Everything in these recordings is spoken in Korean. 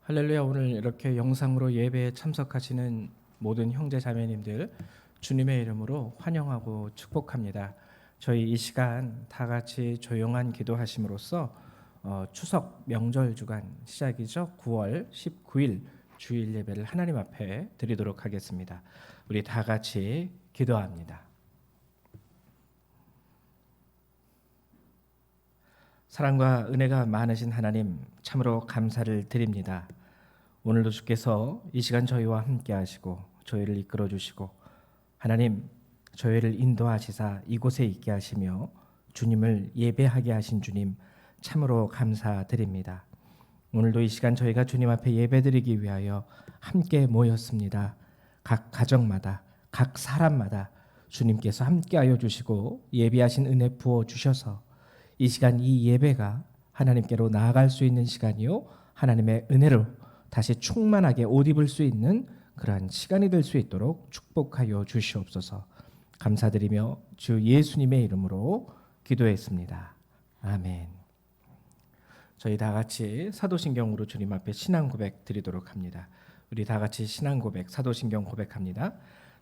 할렐루야. 오늘 이렇게 영상으로 예배에 참석하시는 모든 형제 자매님들 주님의 이름으로 환영하고 축복합니다. 저희 이 시간 다 같이 조용한 기도하심으로써 추석 명절 주간 시작이죠. 9월 19일 주일 예배를 하나님 앞에 드리도록 하겠습니다. 우리 다 같이 기도합니다. 사랑과 은혜가 많으신 하나님, 참으로 감사를 드립니다. 오늘도 주께서 이 시간 저희와 함께 하시고 저희를 이끌어 주시고 하나님, 저희를 인도하시사 이곳에 있게 하시며 주님을 예배하게 하신 주님, 참으로 감사드립니다. 오늘도 이 시간 저희가 주님 앞에 예배드리기 위하여 함께 모였습니다. 각 가정마다, 각 사람마다 주님께서 함께하여 주시고 예비하신 은혜 부어 주셔서 이 시간 이 예배가 하나님께로 나아갈 수 있는 시간이요, 하나님의 은혜로 다시 충만하게 옷 입을 수 있는 그러한 시간이 될 수 있도록 축복하여 주시옵소서. 감사드리며 주 예수님의 이름으로 기도했습니다. 아멘. 저희 다 같이 사도신경으로 주님 앞에 신앙 고백 드리도록 합니다. 우리 다 같이 신앙 고백, 사도신경 고백합니다.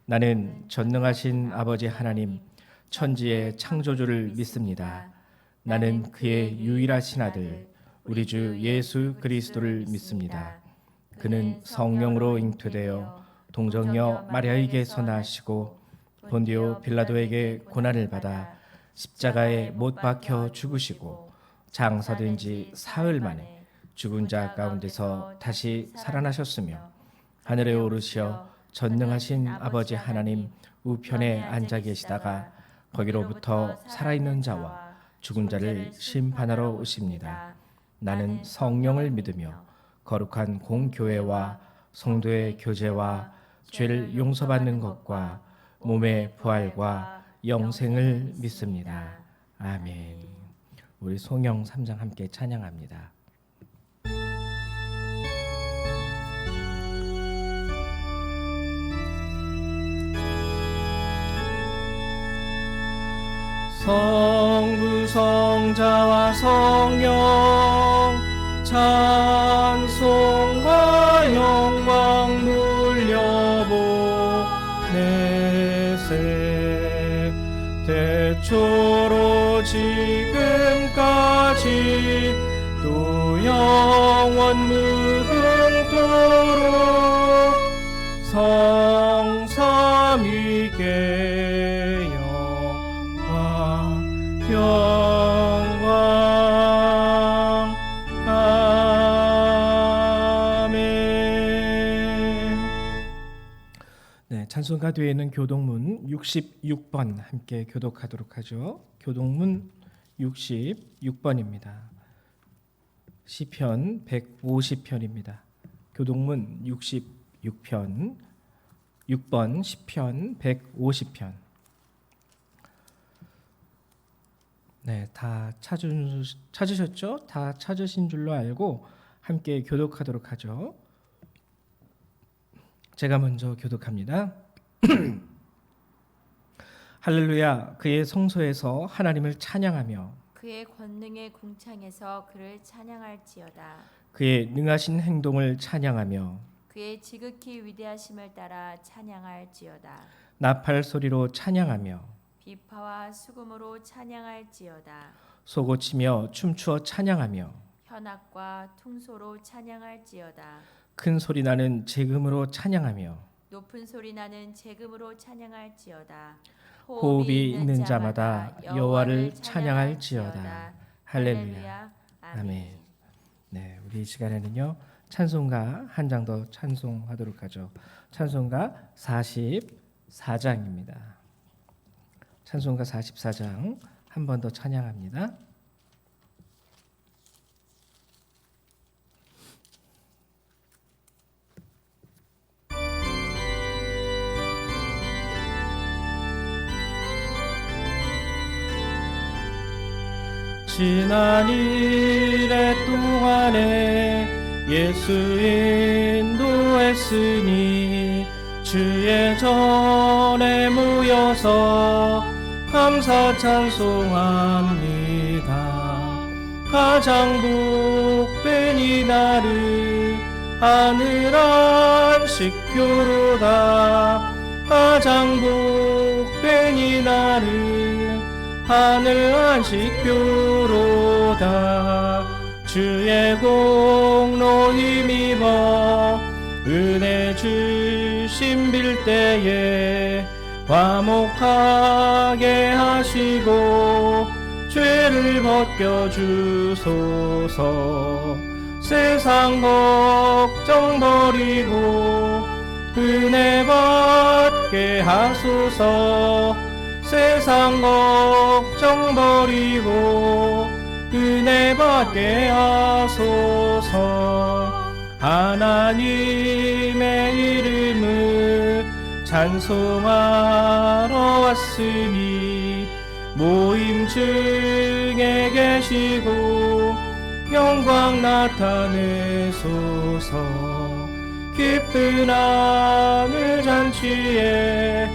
나는 전능하신 아버지 하나님, 천지의 창조주를 믿습니다. 나는 그의 유일하신 아들 우리 주 예수 그리스도를 믿습니다. 그는 성령으로 잉태되어 동정녀 마리아에게서 나시고 본디오 빌라도에게 고난을 받아 십자가에 못 박혀 죽으시고 장사된 지 사흘 만에 죽은 자 가운데서 다시 살아나셨으며 하늘에 오르시어 전능하신 아버지 하나님 우편에 앉아 계시다가 거기로부터 살아있는 자와 죽은 자를 심판하러 오십니다. 나는 성령을 믿으며 거룩한 공교회와 성도의 교제와 죄를 용서받는 것과 몸의 부활과 영생을 믿습니다. 아멘. 우리 송영 3장 함께 찬양합니다. 성부 성자와 성령 찬송과 영광 돌려보내세. 대초로 지금까지 또 영원 무궁토록 성삼위께 영광. 아멘. 네, 찬송가 뒤에는 교동문 66번 함께 교독하도록 하죠. 교동문 66번입니다. 시편 150편입니다. 교동문 66편 6번 시편 150편. 네, 다 찾으셨죠? 다 찾으신 줄로 알고 함께 교독하도록 하죠. 제가 먼저 교독합니다. 할렐루야. 그의 성소에서 하나님을 찬양하며 그의 권능의 궁창에서 그를 찬양할지어다. 그의 능하신 행동을 찬양하며 그의 지극히 위대하심을 따라 찬양할지어다. 나팔 소리로 찬양하며 비파와 수금으로 찬양할지어다. 소고치며 춤추어 찬양하며 현악과 퉁소로 찬양할지어다. 큰 소리 나는 제금으로 찬양하며 높은 소리 나는 제금으로 찬양할지어다. 호흡이 있는 자마다 여호와를 찬양할지어다. 할렐루야. 아멘. 네, 우리 이 시간에는요, 찬송가 한 장 더 찬송하도록 하죠. 찬송가 44장입니다. 찬송가 44장 한 번 더 찬양합니다. 지난 이래 동안에 예수 인도했으니 주의 전에 모여서 감사 찬송합니다. 가장 복된 이날을 하늘한 식표로다. 가장 복된 이날은 하늘한 식표로다. 주의 공로 힘입어 은혜 주심 빌 때에 화목하게 하시고 죄를 벗겨 주소서. 세상 걱정 버리고 은혜 받게 하소서. 세상 걱정 버리고 은혜 받게 하소서. 하나님의 이름을 찬송하러 왔으니 모임 중에 계시고 영광 나타내소서. 기쁜 하늘 잔치에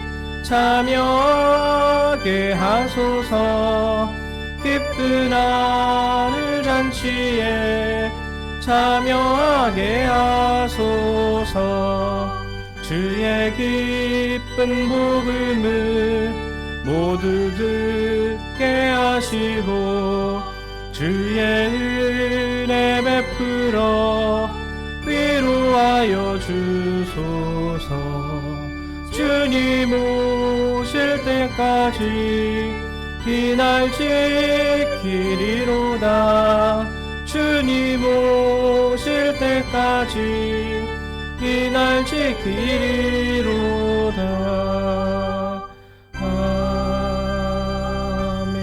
참여하게 하소서. 기쁜 하늘 잔치에 참여하게 하소서. 주의 기쁜 복음을 모두 듣게 하시고 주의 은혜 베풀어 위로하여 주소서. 주님 오실 때까지 이날 지키리로다. 주님 오실 때까지 이날 지키리로다.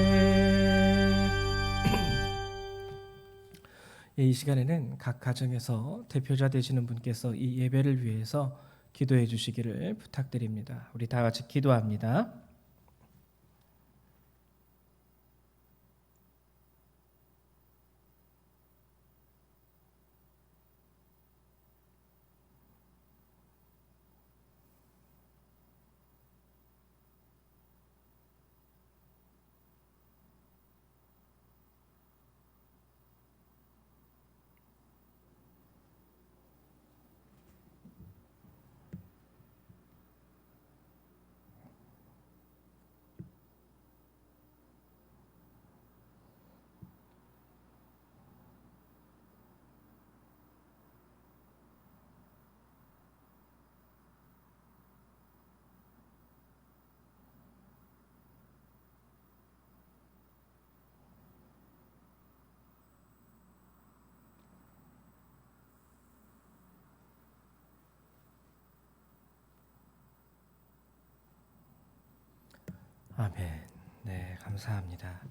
아멘. 이 시간에는 각 가정에서 대표자 되시는 분께서 이 예배를 위해서 기도해 주시기를 부탁드립니다. 우리 다 같이 기도합니다. 아멘. 네, 감사합니다.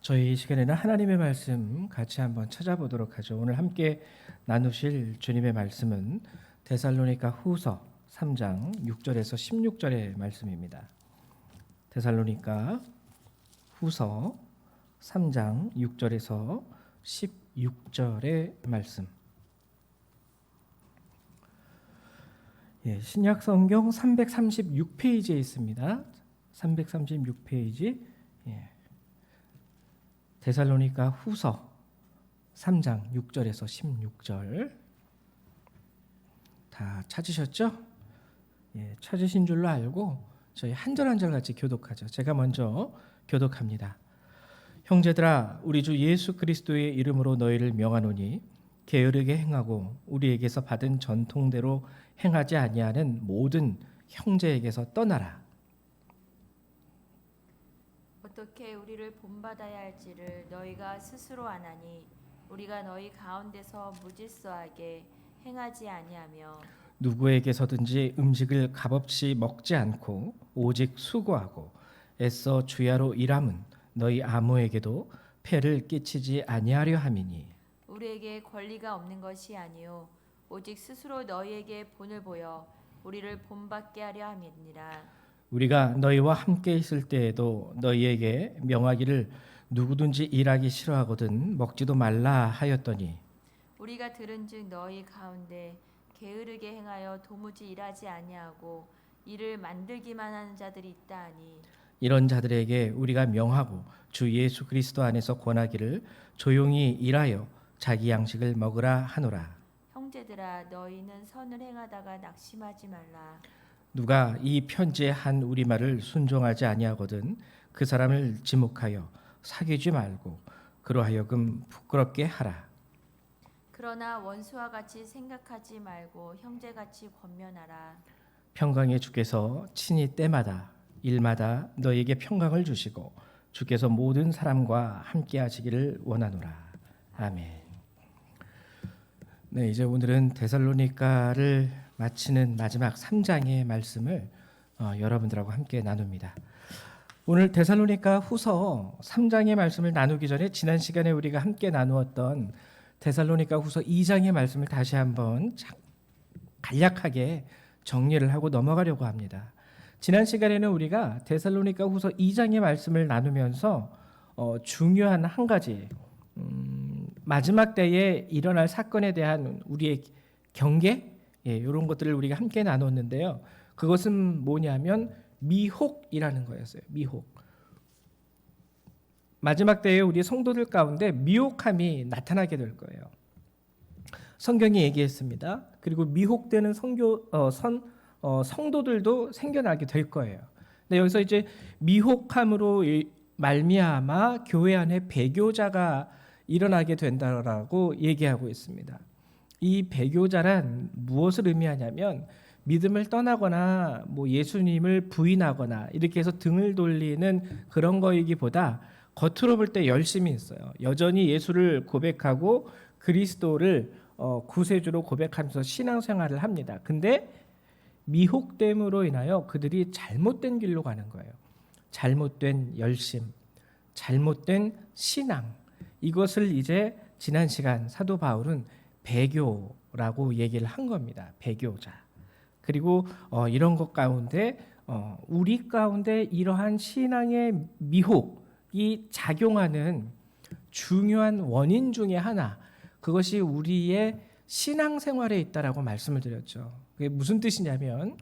저희 이 시간에는 하나님의 말씀 같이 한번 찾아보도록 하죠. 오늘 함께 나누실 주님의 말씀은 데살로니가 후서 3장 6절에서 16절의 말씀입니다. 데살로니가 후서 3장 6절에서 16절의 말씀. 신약 성경 336페이지에 있습니다. 336페이지. 데살로니가 후서 3장 6절에서 16절. 다 찾으셨죠? 찾으신 줄로 알고 저희 한 절 한 절 같이 교독하죠. 제가 먼저 교독합니다. 형제들아, 우리 주 예수 그리스도의 이름으로 너희를 명하노니 게으르게 행하고 우리에게서 받은 전통대로 행하지 아니하는 모든 형제에게서 떠나라. 어떻게 우리를 본받아야 할지를 너희가 스스로 아나니 우리가 너희 가운데서 무질서하게 행하지 아니하며 누구에게서든지 음식을 값없이 먹지 않고 오직 수고하고 애써 주야로 일함은 너희 아무에게도 폐를 끼치지 아니하려 함이니 우리에게 권리가 없는 것이 아니요 오직 스스로 너희에게 본을 보여 우리를 본받게 하려 함이니라. 우리가 너희와 함께 있을 때에도 너희에게 명하기를 누구든지 일하기 싫어하거든 먹지도 말라 하였더니 우리가 들은즉 너희 가운데 게으르게 행하여 도무지 일하지 아니하고 일을 만들기만 하는 자들이 있다 하니 이런 자들에게 우리가 명하고 주 예수 그리스도 안에서 권하기를 조용히 일하여 자기 양식을 먹으라 하노라. 형제들아 너희는 선을 행하다가 낙심하지 말라. 누가 이 편지의 한 우리말을 순종하지 아니하거든 그 사람을 지목하여 사귀지 말고 그로 하여금 부끄럽게 하라. 그러나 원수와 같이 생각하지 말고 형제같이 권면하라. 평강의 주께서 친히 때마다 일마다 너에게 평강을 주시고 주께서 모든 사람과 함께 하시기를 원하노라. 아멘. 네, 이제 오늘은 데살로니가를 마치는 마지막 3장의 말씀을 여러분들하고 함께 나눕니다. 오늘 데살로니가 후서 3장의 말씀을 나누기 전에 지난 시간에 우리가 함께 나누었던 데살로니가 후서 2장의 말씀을 다시 한번 간략하게 정리를 하고 넘어가려고 합니다. 지난 시간에는 우리가 데살로니가 후서 2장의 말씀을 나누면서 중요한 한 가지 마지막 때에 일어날 사건에 대한 우리의 경계 이런 것들을 우리가 함께 나눴는데요. 그것은 뭐냐면 미혹이라는 거였어요. 미혹. 마지막 때에 우리 성도들 가운데 미혹함이 나타나게 될 거예요. 성경이 얘기했습니다. 그리고 미혹되는 성도들도 생겨나게 될 거예요. 근데 여기서 이제 미혹함으로 말미암아 교회 안에 배교자가 일어나게 된다라고 얘기하고 있습니다. 이 배교자란 무엇을 의미하냐면 믿음을 떠나거나 뭐 예수님을 부인하거나 이렇게 해서 등을 돌리는 그런 거이기보다 겉으로 볼 때 열심히 있어요. 여전히 예수를 고백하고 그리스도를 구세주로 고백하면서 신앙생활을 합니다. 근데 미혹됨으로 인하여 그들이 잘못된 길로 가는 거예요. 잘못된 열심, 잘못된 신앙. 이것을 이제 지난 시간 사도 바울은 배교라고 얘기를 한 겁니다. 배교자. 그리고 이런 것 가운데 우리 가운데 이러한 신앙의 미혹이 작용하는 중요한 원인 중에 하나, 그것이 우리의 신앙생활에 있다라고 말씀을 드렸죠. 그게 무슨 뜻이냐면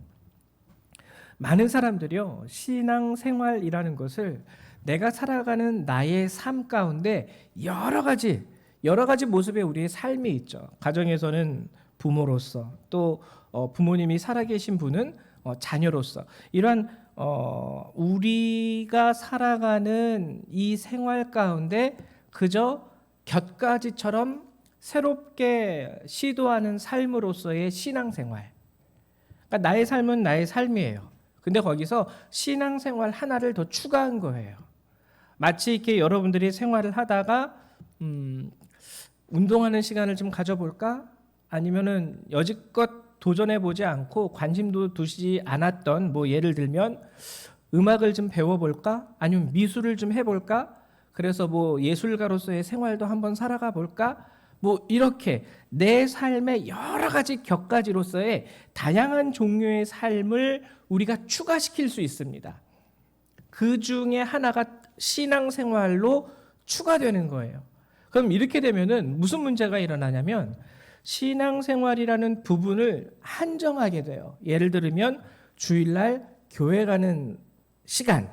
많은 사람들이요, 신앙생활이라는 것을 내가 살아가는 나의 삶 가운데 여러 가지 모습의 우리의 삶이 있죠. 가정에서는 부모로서, 또 부모님이 살아계신 분은 자녀로서, 이러한 우리가 살아가는 이 생활 가운데 그저 곁가지처럼 새롭게 시도하는 삶으로서의 신앙생활. 그러니까 나의 삶은 나의 삶이에요. 근데 거기서 신앙생활 하나를 더 추가한 거예요. 마치 이렇게 여러분들이 생활을 하다가 운동하는 시간을 좀 가져볼까? 아니면은 여지껏 도전해보지 않고 관심도 두시지 않았던, 뭐 예를 들면 음악을 좀 배워볼까? 아니면 미술을 좀 해볼까? 그래서 뭐 예술가로서의 생활도 한번 살아가 볼까? 뭐 이렇게 내 삶의 여러 가지 격가지로서의 다양한 종류의 삶을 우리가 추가시킬 수 있습니다. 그 중에 하나가 신앙생활로 추가되는 거예요. 그럼 이렇게 되면은 무슨 문제가 일어나냐면 신앙생활이라는 부분을 한정하게 돼요. 예를 들면 주일날 교회 가는 시간,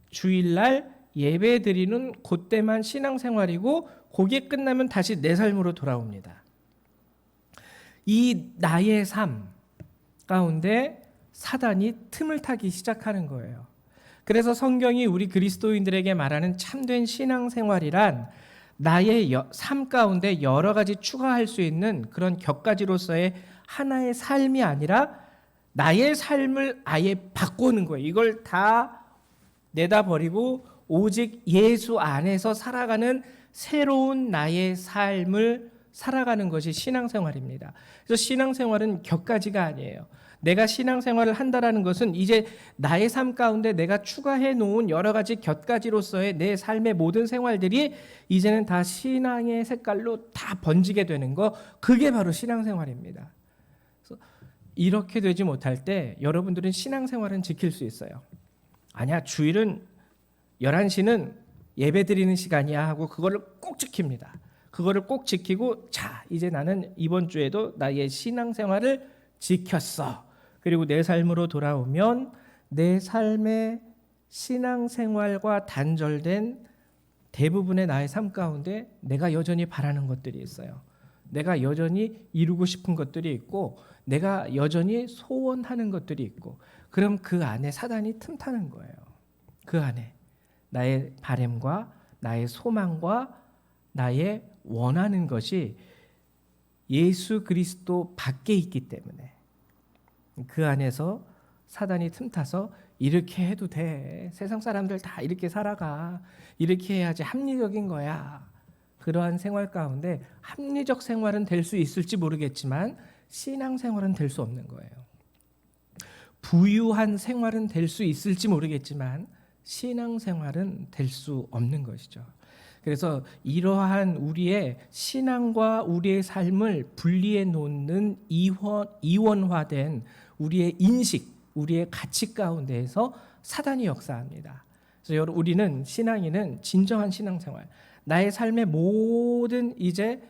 주일날 예배 드리는 그때만 신앙생활이고 그게 끝나면 다시 내 삶으로 돌아옵니다. 이 나의 삶 가운데 사단이 틈을 타기 시작하는 거예요. 그래서 성경이 우리 그리스도인들에게 말하는 참된 신앙생활이란 나의 삶 가운데 여러 가지 추가할 수 있는 그런 격가지로서의 하나의 삶이 아니라 나의 삶을 아예 바꾸는 거예요. 이걸 다 내다버리고 오직 예수 안에서 살아가는 새로운 나의 삶을 살아가는 것이 신앙생활입니다. 그래서 신앙생활은 격가지가 아니에요. 내가 신앙생활을 한다라는 것은 이제 나의 삶 가운데 내가 추가해 놓은 여러 가지 곁가지로서의 내 삶의 모든 생활들이 이제는 다 신앙의 색깔로 다 번지게 되는 거, 그게 바로 신앙생활입니다. 그래서 이렇게 되지 못할 때 여러분들은 신앙생활은 지킬 수 있어요. 아니야, 주일은 11시는 예배 드리는 시간이야 하고 그거를 꼭 지킵니다. 그거를 꼭 지키고, 자, 이제 나는 이번 주에도 나의 신앙생활을 지켰어. 그리고 내 삶으로 돌아오면 내 삶의 신앙생활과 단절된 대부분의 나의 삶 가운데 내가 여전히 바라는 것들이 있어요. 내가 여전히 이루고 싶은 것들이 있고 내가 여전히 소원하는 것들이 있고 그럼 그 안에 사단이 틈타는 거예요. 그 안에 나의 바램과 나의 소망과 나의 원하는 것이 예수 그리스도 밖에 있기 때문에 그 안에서 사단이 틈타서 이렇게 해도 돼. 세상 사람들 다 이렇게 살아가. 이렇게 해야지 합리적인 거야. 그러한 생활 가운데 합리적 생활은 될 수 있을지 모르겠지만 신앙 생활은 될 수 없는 거예요. 부유한 생활은 될 수 있을지 모르겠지만 신앙 생활은 될 수 없는 것이죠. 그래서 이러한 우리의 신앙과 우리의 삶을 분리해 놓는 이원화된 우리의 인식, 우리의 가치 가운데에서 사단이 역사합니다. 그래서 우리는 신앙인은 진정한 신앙생활, 나의 삶의 모든 이제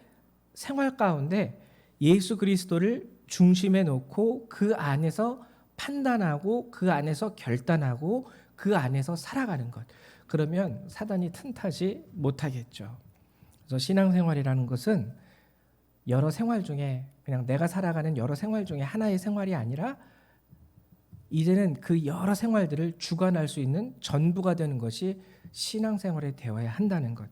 생활 가운데 예수 그리스도를 중심에 놓고 그 안에서 판단하고 그 안에서 결단하고 그 안에서 살아가는 것. 그러면 사단이 틈타지 못하겠죠. 그래서 신앙생활이라는 것은 여러 생활 중에 그냥 내가 살아가는 여러 생활 중에 하나의 생활이 아니라 이제는 그 여러 생활들을 주관할 수 있는 전부가 되는 것이 신앙생활이 되어야 한다는 것.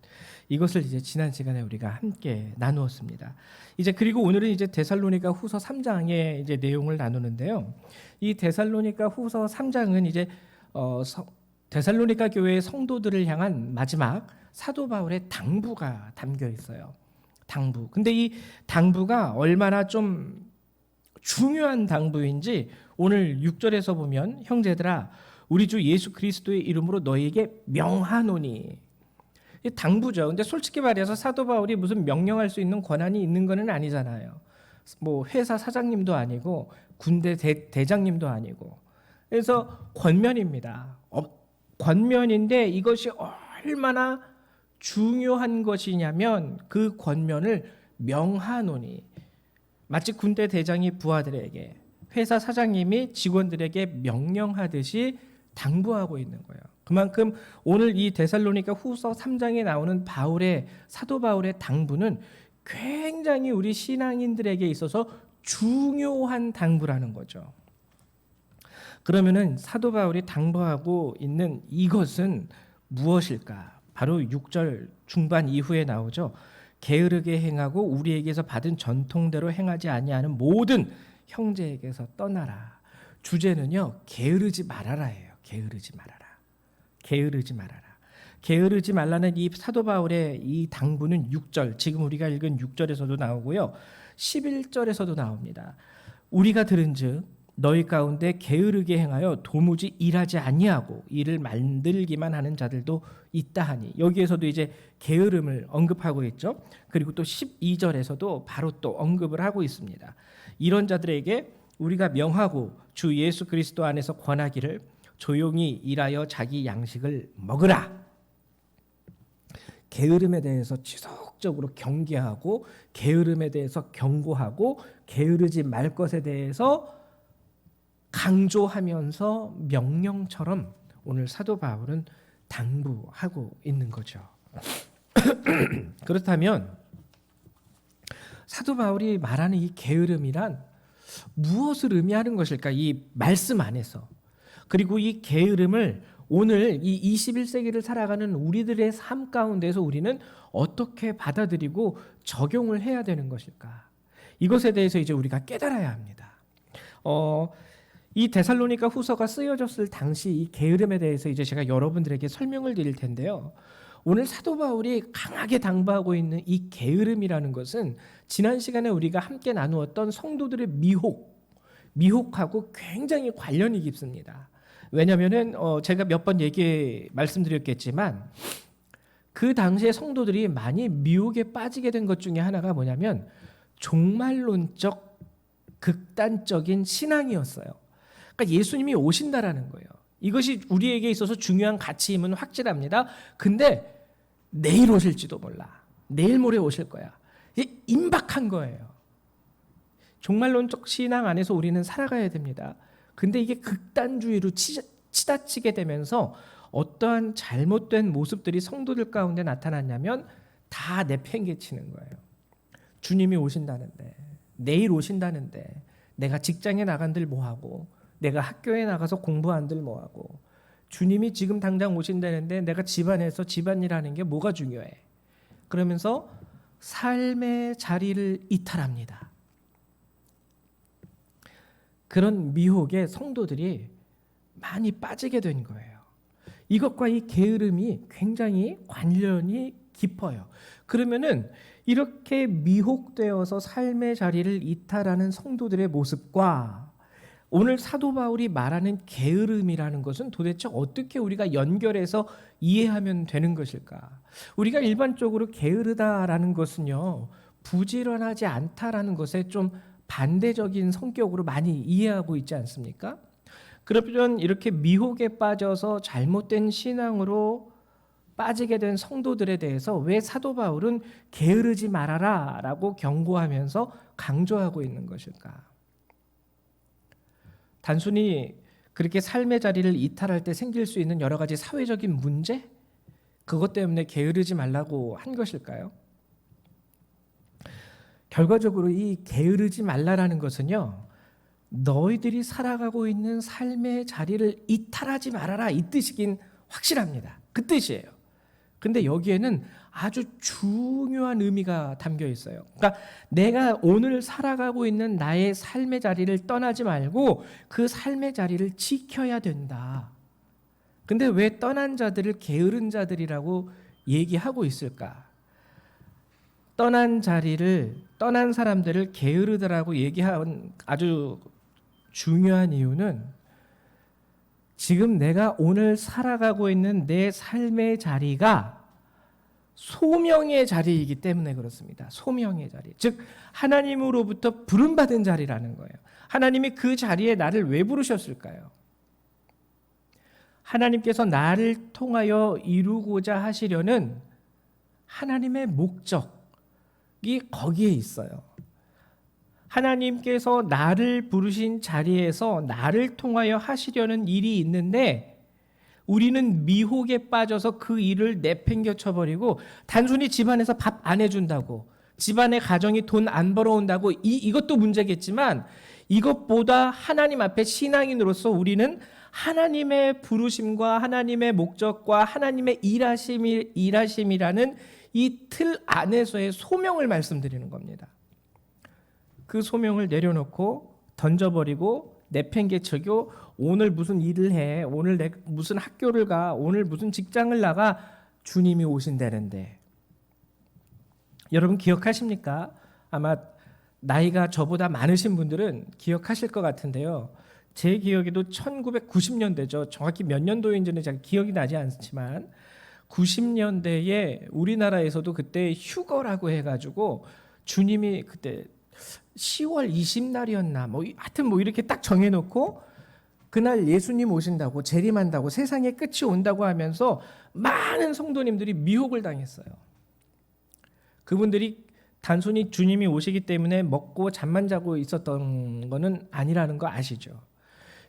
이것을 이제 지난 시간에 우리가 함께 나누었습니다. 이제 그리고 오늘은 이제 데살로니가 후서 3장의 이제 내용을 나누는데요. 이 데살로니가 후서 3장은 이제 데살로니가 교회의 성도들을 향한 마지막 사도 바울의 당부가 담겨 있어요. 당부. 근데 이 당부가 얼마나 좀 중요한 당부인지 오늘 6절에서 보면 형제들아 우리 주 예수 그리스도의 이름으로 너희에게 명하노니. 이 당부죠. 근데 솔직히 말해서 사도 바울이 무슨 명령할 수 있는 권한이 있는 것은 아니잖아요. 뭐 회사 사장님도 아니고 군대 대장님도 아니고. 그래서 권면입니다. 권면인데 이것이 얼마나 중요한 것이냐면 그 권면을 명하노니. 마치 군대 대장이 부하들에게 회사 사장님이 직원들에게 명령하듯이 당부하고 있는 거예요. 그만큼 오늘 이 데살로니가 후서 3장에 나오는 사도 바울의 당부는 굉장히 우리 신앙인들에게 있어서 중요한 당부라는 거죠. 그러면은 사도 바울이 당부하고 있는 이것은 무엇일까? 바로 6절 중반 이후에 나오죠. 게으르게 행하고 우리에게서 받은 전통대로 행하지 아니하는 모든 형제에게서 떠나라. 주제는요, 게으르지 말아라예요. 게으르지 말아라. 게으르지 말아라. 게으르지 말라는 이 사도 바울의 이 당부는 6절, 지금 우리가 읽은 6절에서도 나오고요. 11절에서도 나옵니다. 우리가 들은즉 너희 가운데 게으르게 행하여 도무지 일하지 아니하고 일을 만들기만 하는 자들도 있다 하니. 여기에서도 이제 게으름을 언급하고 있죠. 그리고 또 12절에서도 바로 또 언급을 하고 있습니다. 이런 자들에게 우리가 명하고 주 예수 그리스도 안에서 권하기를 조용히 일하여 자기 양식을 먹으라. 게으름에 대해서 지속적으로 경계하고 게으름에 대해서 경고하고 게으르지 말 것에 대해서 강조하면서 명령처럼 오늘 사도 바울은 당부하고 있는 거죠. 그렇다면 사도 바울이 말하는 이 게으름이란 무엇을 의미하는 것일까? 이 말씀 안에서. 그리고 이 게으름을 오늘 이 21세기를 살아가는 우리들의 삶 가운데서 우리는 어떻게 받아들이고 적용을 해야 되는 것일까? 이것에 대해서 이제 우리가 깨달아야 합니다. 이 데살로니가 후서가 쓰여졌을 당시 이 게으름에 대해서 이제 제가 여러분들에게 설명을 드릴 텐데요. 오늘 사도 바울이 강하게 당부하고 있는 이 게으름이라는 것은 지난 시간에 우리가 함께 나누었던 성도들의 미혹하고 굉장히 관련이 깊습니다. 왜냐하면은 제가 몇 번 말씀드렸겠지만 그 당시에 성도들이 많이 미혹에 빠지게 된 것 중에 하나가 뭐냐면 종말론적 극단적인 신앙이었어요. 그러니까 예수님이 오신다라는 거예요. 이것이 우리에게 있어서 중요한 가치임은 확실합니다. 근데 내일 오실지도 몰라. 내일 모레 오실 거야. 이게 임박한 거예요. 종말론적 신앙 안에서 우리는 살아가야 됩니다. 근데 이게 극단주의로 치닫히게 되면서 어떠한 잘못된 모습들이 성도들 가운데 나타났냐면 다 내팽개치는 거예요. 주님이 오신다는데, 내일 오신다는데 내가 직장에 나간들 뭐하고, 내가 학교에 나가서 공부한들 뭐하고, 주님이 지금 당장 오신다는데 내가 집안에서 집안일하는 게 뭐가 중요해. 그러면서 삶의 자리를 이탈합니다. 그런 미혹에 성도들이 많이 빠지게 된 거예요. 이것과 이 게으름이 굉장히 관련이 깊어요. 그러면은 이렇게 미혹되어서 삶의 자리를 이탈하는 성도들의 모습과 오늘 사도 바울이 말하는 게으름이라는 것은 도대체 어떻게 우리가 연결해서 이해하면 되는 것일까? 우리가 일반적으로 게으르다라는 것은요, 부지런하지 않다라는 것에 좀 반대적인 성격으로 많이 이해하고 있지 않습니까? 그러면 이렇게 미혹에 빠져서 잘못된 신앙으로 빠지게 된 성도들에 대해서 왜 사도 바울은 게으르지 말아라 라고 경고하면서 강조하고 있는 것일까? 단순히 그렇게 삶의 자리를 이탈할 때 생길 수 있는 여러 가지 사회적인 문제? 그것 때문에 게으르지 말라고 한 것일까요? 결과적으로 이 게으르지 말라라는 것은요, 너희들이 살아가고 있는 삶의 자리를 이탈하지 말아라 이 뜻이긴 확실합니다. 그 뜻이에요. 근데 여기에는 아주 중요한 의미가 담겨 있어요. 그러니까 내가 오늘 살아가고 있는 나의 삶의 자리를 떠나지 말고 그 삶의 자리를 지켜야 된다. 근데 왜 떠난 자들을 게으른 자들이라고 얘기하고 있을까? 떠난 사람들을 게으르다라고 얘기한 아주 중요한 이유는 지금 내가 오늘 살아가고 있는 내 삶의 자리가 소명의 자리이기 때문에 그렇습니다. 소명의 자리. 즉 하나님으로부터 부름받은 자리라는 거예요. 하나님이 그 자리에 나를 왜 부르셨을까요? 하나님께서 나를 통하여 이루고자 하시려는 하나님의 목적이 거기에 있어요. 하나님께서 나를 부르신 자리에서 나를 통하여 하시려는 일이 있는데 우리는 미혹에 빠져서 그 일을 내팽겨 쳐버리고 단순히 집안에서 밥 안 해준다고, 집안의 가정이 돈 안 벌어온다고 이것도 문제겠지만 이것보다 하나님 앞에 신앙인으로서 우리는 하나님의 부르심과 하나님의 목적과 하나님의 일하심이라는 이 틀 안에서의 소명을 말씀드리는 겁니다. 그 소명을 내려놓고 던져버리고 내팽개치고 오늘 무슨 일을 해, 오늘 무슨 학교를 가, 오늘 무슨 직장을 나가, 주님이 오신다는데. 여러분 기억하십니까? 아마 나이가 저보다 많으신 분들은 기억하실 것 같은데요. 제 기억에도 1990년대죠. 정확히 몇 년도인지는 잘 기억이 나지 않지만 90년대에 우리나라에서도 그때 휴거라고 해가지고 주님이 그때 10월 20날이었나 하여튼 이렇게 딱 정해놓고 그날 예수님 오신다고 재림한다고 세상의 끝이 온다고 하면서 많은 성도님들이 미혹을 당했어요. 그분들이 단순히 주님이 오시기 때문에 먹고 잠만 자고 있었던 거는 아니라는 거 아시죠?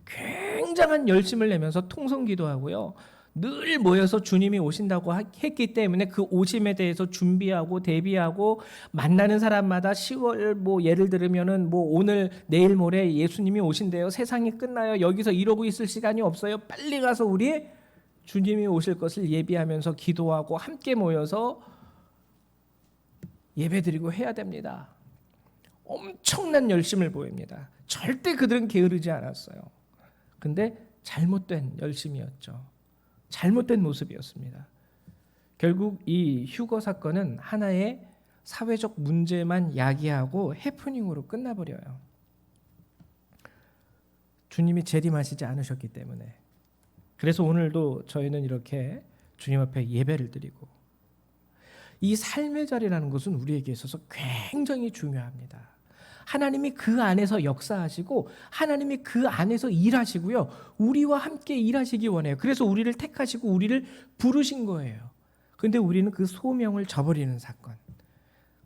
굉장한 열심을 내면서 통성기도하고요. 늘 모여서 주님이 오신다고 했기 때문에 그 오심에 대해서 준비하고 대비하고 만나는 사람마다 10월 예를 들면은 오늘 내일 모레 예수님이 오신대요. 세상이 끝나요. 여기서 이러고 있을 시간이 없어요. 빨리 가서 우리 주님이 오실 것을 예비하면서 기도하고 함께 모여서 예배드리고 해야 됩니다. 엄청난 열심을 보입니다. 절대 그들은 게으르지 않았어요. 근데 잘못된 열심이었죠. 잘못된 모습이었습니다. 결국 이 휴거 사건은 하나의 사회적 문제만 야기하고 해프닝으로 끝나버려요. 주님이 재림하시지 않으셨기 때문에. 그래서 오늘도 저희는 이렇게 주님 앞에 예배를 드리고, 이 삶의 자리라는 것은 우리에게 있어서 굉장히 중요합니다. 하나님이 그 안에서 역사하시고 하나님이 그 안에서 일하시고요. 우리와 함께 일하시기 원해요. 그래서 우리를 택하시고 우리를 부르신 거예요. 그런데 우리는 그 소명을 저버리는 사건.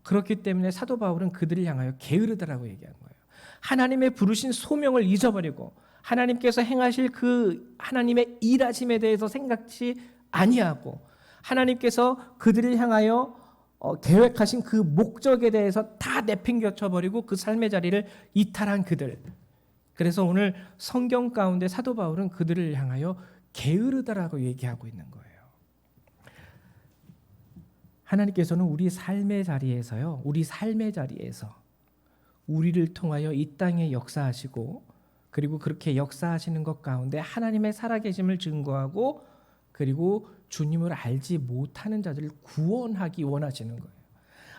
그렇기 때문에 사도 바울은 그들을 향하여 게으르다라고 얘기한 거예요. 하나님의 부르신 소명을 잊어버리고 하나님께서 행하실 그 하나님의 일하심에 대해서 생각지 아니하고 하나님께서 그들을 향하여 계획하신 그 목적에 대해서 다 내팽겨쳐 버리고 그 삶의 자리를 이탈한 그들. 그래서 오늘 성경 가운데 사도 바울은 그들을 향하여 게으르다라고 얘기하고 있는 거예요. 하나님께서는 우리 삶의 자리에서요, 우리 삶의 자리에서 우리를 통하여 이 땅에 역사하시고, 그리고 그렇게 역사하시는 것 가운데 하나님의 살아계심을 증거하고, 그리고 주님을 알지 못하는 자들을 구원하기 원하시는 거예요.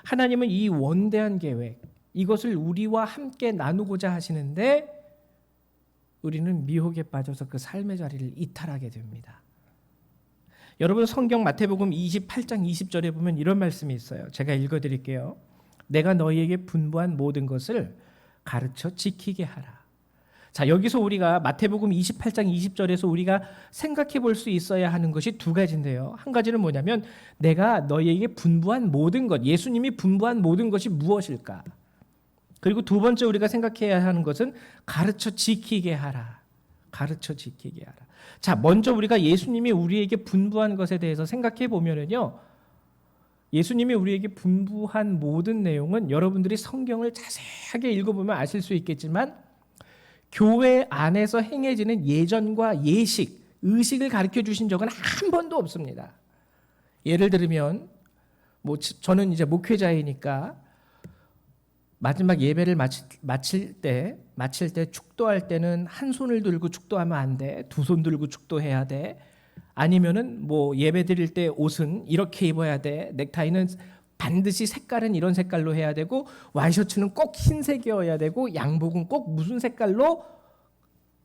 하나님은 이 원대한 계획, 이것을 우리와 함께 나누고자 하시는데 우리는 미혹에 빠져서 그 삶의 자리를 이탈하게 됩니다. 여러분, 성경 마태복음 28장 20절에 보면 이런 말씀이 있어요. 제가 읽어드릴게요. 내가 너희에게 분부한 모든 것을 가르쳐 지키게 하라. 자, 여기서 우리가 마태복음 28장 20절에서 우리가 생각해 볼 수 있어야 하는 것이 두 가지인데요. 한 가지는 뭐냐면 내가 너희에게 분부한 모든 것, 예수님이 분부한 모든 것이 무엇일까? 그리고 두 번째 우리가 생각해야 하는 것은 가르쳐 지키게 하라. 가르쳐 지키게 하라. 자, 먼저 우리가 예수님이 우리에게 분부한 것에 대해서 생각해 보면은요, 예수님이 우리에게 분부한 모든 내용은 여러분들이 성경을 자세하게 읽어보면 아실 수 있겠지만 교회 안에서 행해지는 예전과 예식, 의식을 가르쳐 주신 적은 한 번도 없습니다. 예를 들면 저는 이제 목회자이니까 마지막 예배를 마칠 때 축도할 때는 한 손을 들고 축도하면 안 돼. 두 손 들고 축도해야 돼. 아니면은 예배 드릴 때 옷은 이렇게 입어야 돼. 넥타이는 반드시 색깔은 이런 색깔로 해야 되고, 와이셔츠는 꼭 흰색이어야 되고, 양복은 꼭 무슨 색깔로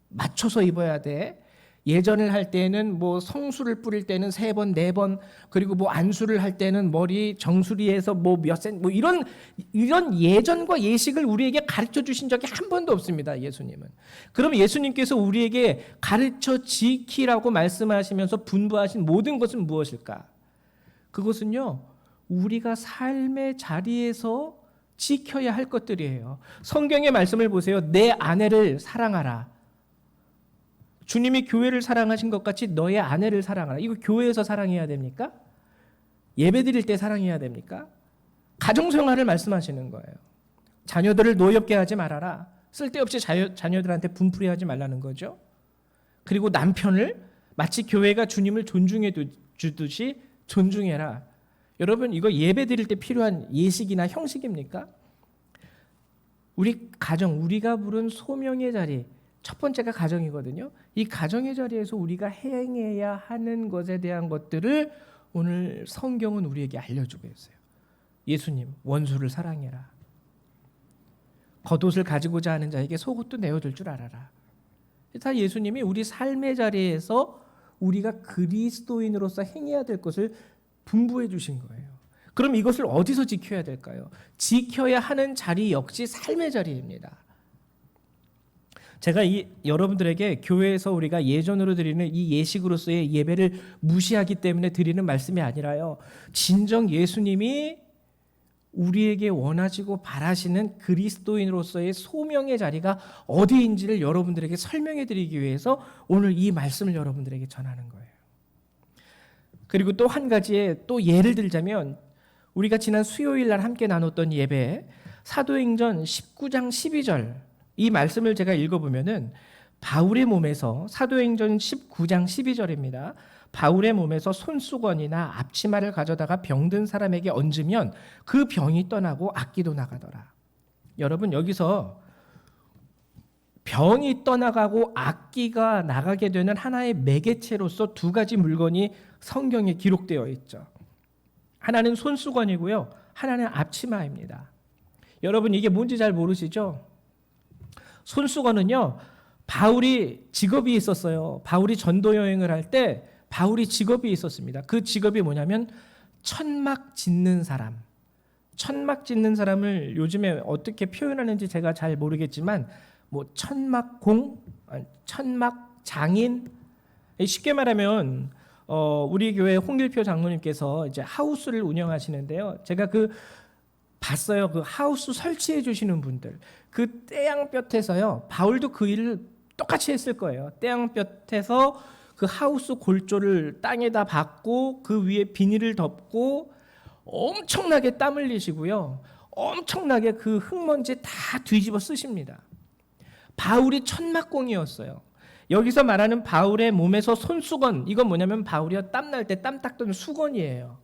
맞춰서 입어야 돼. 예전을 할 때는 성수를 뿌릴 때는 3번, 4번, 그리고 안수를 할 때는 머리 정수리에서 이런 예전과 예식을 우리에게 가르쳐 주신 적이 한 번도 없습니다. 예수님은. 그럼 예수님께서 우리에게 가르쳐 지키라고 말씀하시면서 분부하신 모든 것은 무엇일까? 그것은요, 우리가 삶의 자리에서 지켜야 할 것들이에요. 성경의 말씀을 보세요. 내 아내를 사랑하라. 주님이 교회를 사랑하신 것 같이 너의 아내를 사랑하라. 이거 교회에서 사랑해야 됩니까? 예배 드릴 때 사랑해야 됩니까? 가정생활을 말씀하시는 거예요. 자녀들을 노엽게 하지 말아라. 쓸데없이 자녀들한테 분풀이하지 말라는 거죠. 그리고 남편을 마치 교회가 주님을 존중해 주듯이 존중해라. 여러분, 이거 예배 드릴 때 필요한 예식이나 형식입니까? 우리 가정, 우리가 부른 소명의 자리, 첫 번째가 가정이거든요. 이 가정의 자리에서 우리가 행해야 하는 것에 대한 것들을 오늘 성경은 우리에게 알려주고 있어요. 예수님, 원수를 사랑해라. 겉옷을 가지고자 하는 자에게 속옷도 내어줄 줄 알아라. 다 예수님이 우리 삶의 자리에서 우리가 그리스도인으로서 행해야 될 것을 분부해 주신 거예요. 그럼 이것을 어디서 지켜야 될까요? 지켜야 하는 자리 역시 삶의 자리입니다. 제가 여러분들에게 교회에서 우리가 예전으로 드리는 이 예식으로서의 예배를 무시하기 때문에 드리는 말씀이 아니라요, 진정 예수님이 우리에게 원하시고 바라시는 그리스도인으로서의 소명의 자리가 어디인지를 여러분들에게 설명해 드리기 위해서 오늘 이 말씀을 여러분들에게 전하는 거예요. 그리고 또 한 가지의 또 예를 들자면, 우리가 지난 수요일 날 함께 나눴던 예배 사도행전 19장 12절 이 말씀을 제가 읽어보면은 바울의 몸에서, 사도행전 19장 12절입니다. 바울의 몸에서 손수건이나 앞치마를 가져다가 병든 사람에게 얹으면 그 병이 떠나고 악기도 나가더라. 여러분, 여기서 병이 떠나가고 악기가 나가게 되는 하나의 매개체로서 두 가지 물건이 성경에 기록되어 있죠. 하나는 손수건이고요, 하나는 앞치마입니다. 여러분, 이게 뭔지 잘 모르시죠? 손수건은요, 바울이 직업이 있었어요. 바울이 전도 여행을 할 때 바울이 직업이 있었습니다. 그 직업이 뭐냐면 천막 짓는 사람. 천막 짓는 사람을 요즘에 어떻게 표현하는지 제가 잘 모르겠지만 천막공, 천막 장인, 쉽게 말하면 우리 교회 홍길표 장로님께서 이제 하우스를 운영하시는데요. 제가 봤어요. 그 하우스 설치해 주시는 분들. 그 떼양볕에서요, 바울도 그 일을 똑같이 했을 거예요. 떼양볕에서 그 하우스 골조를 땅에다 박고 그 위에 비닐을 덮고 엄청나게 땀 흘리시고요. 엄청나게 그 흙먼지 다 뒤집어 쓰십니다. 바울이 천막공이었어요. 여기서 말하는 바울의 몸에서 손수건, 이건 뭐냐면 바울이 땀날 때 땀 닦던 수건이에요.